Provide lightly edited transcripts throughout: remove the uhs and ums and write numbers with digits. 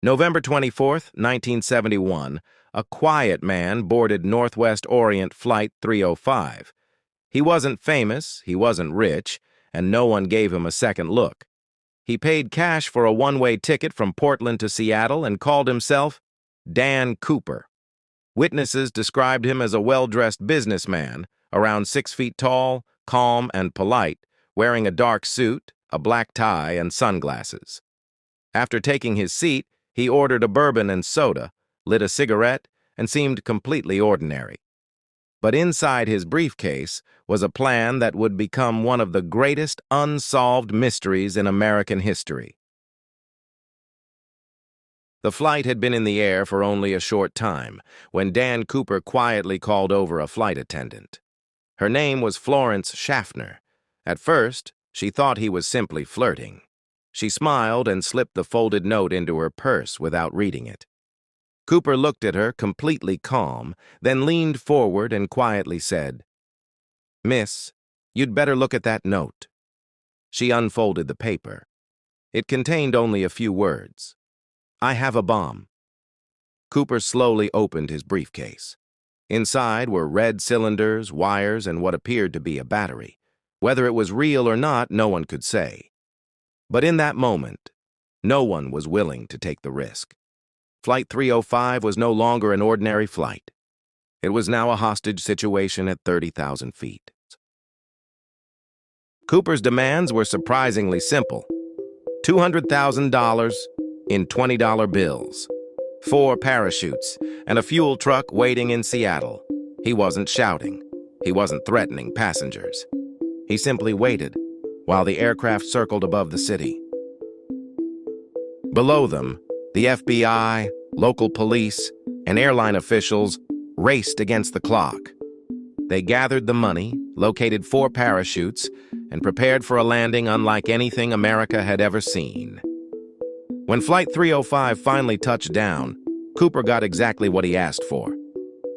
November 24th, 1971, a quiet man boarded Northwest Orient Flight 305. He wasn't famous, he wasn't rich, and no one gave him a second look. He paid cash for a one-way ticket from Portland to Seattle and called himself Dan Cooper. Witnesses described him as a well-dressed businessman, around 6 feet tall, calm and polite, wearing a dark suit, a black tie, and sunglasses. After taking his seat, he ordered a bourbon and soda, lit a cigarette, and seemed completely ordinary. But inside his briefcase was a plan that would become one of the greatest unsolved mysteries in American history. The flight had been in the air for only a short time when Dan Cooper quietly called over a flight attendant. Her name was Florence Schaffner. At first, she thought he was simply flirting. She smiled and slipped the folded note into her purse without reading it. Cooper looked at her completely calm, then leaned forward and quietly said, "Miss, you'd better look at that note." She unfolded the paper. It contained only a few words. "I have a bomb." Cooper slowly opened his briefcase. Inside were red cylinders, wires, and what appeared to be a battery. Whether it was real or not, no one could say. But in that moment, no one was willing to take the risk. Flight 305 was no longer an ordinary flight. It was now a hostage situation at 30,000 feet. Cooper's demands were surprisingly simple. $200,000 in $20 bills, 4 parachutes, and a fuel truck waiting in Seattle. He wasn't shouting. He wasn't threatening passengers. He simply waited while the aircraft circled above the city. Below them, the FBI, local police, and airline officials raced against the clock. They gathered the money, located 4 parachutes, and prepared for a landing unlike anything America had ever seen. When Flight 305 finally touched down, Cooper got exactly what he asked for.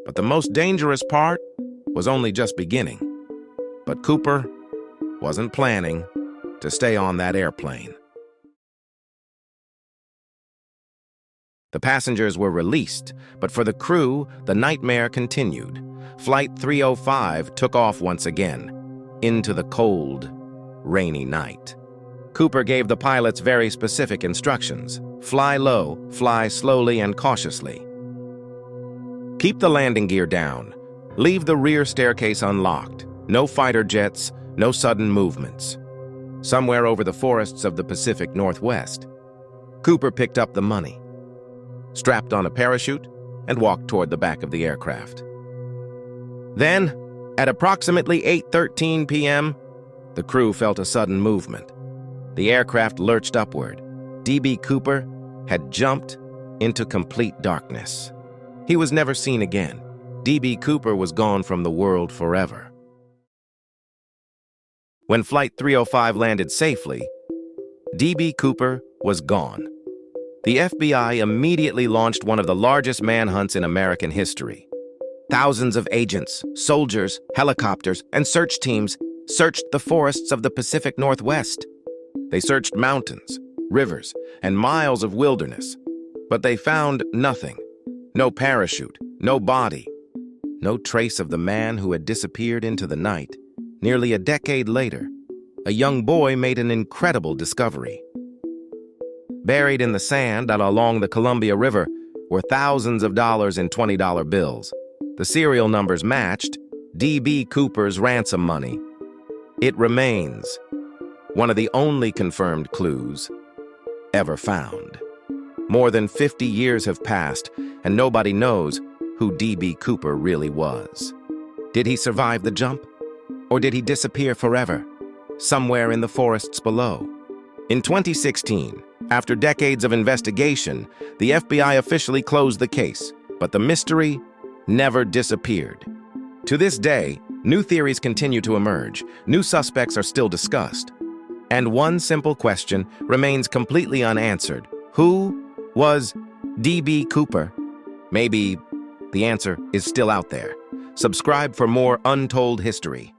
But the most dangerous part was only just beginning. But Cooper wasn't planning to stay on that airplane. The passengers were released, but for the crew, the nightmare continued. Flight 305 took off once again, into the cold, rainy night. Cooper gave the pilots very specific instructions. Fly low, fly slowly and cautiously. Keep the landing gear down. Leave the rear staircase unlocked. No fighter jets, no sudden movements. Somewhere over the forests of the Pacific Northwest, Cooper picked up the money, strapped on a parachute, and walked toward the back of the aircraft. Then, at approximately 8:13 p.m., the crew felt a sudden movement. The aircraft lurched upward. D.B. Cooper had jumped into complete darkness. He was never seen again. D.B. Cooper was gone from the world forever. When Flight 305 landed safely, D.B. Cooper was gone. The FBI immediately launched one of the largest manhunts in American history. Thousands of agents, soldiers, helicopters, and search teams searched the forests of the Pacific Northwest. They searched mountains, rivers, and miles of wilderness, but they found nothing. No parachute, no body, no trace of the man who had disappeared into the night. Nearly a decade later, a young boy made an incredible discovery. Buried in the sand along the Columbia River were thousands of dollars in $20 bills. The serial numbers matched D.B. Cooper's ransom money. It remains one of the only confirmed clues ever found. More than 50 years have passed, and nobody knows who D.B. Cooper really was. Did he survive the jump? Or did he disappear forever, somewhere in the forests below? In 2016, after decades of investigation, the FBI officially closed the case, but the mystery never disappeared. To this day, new theories continue to emerge, new suspects are still discussed, and one simple question remains completely unanswered. Who was D.B. Cooper? Maybe the answer is still out there. Subscribe for more untold history.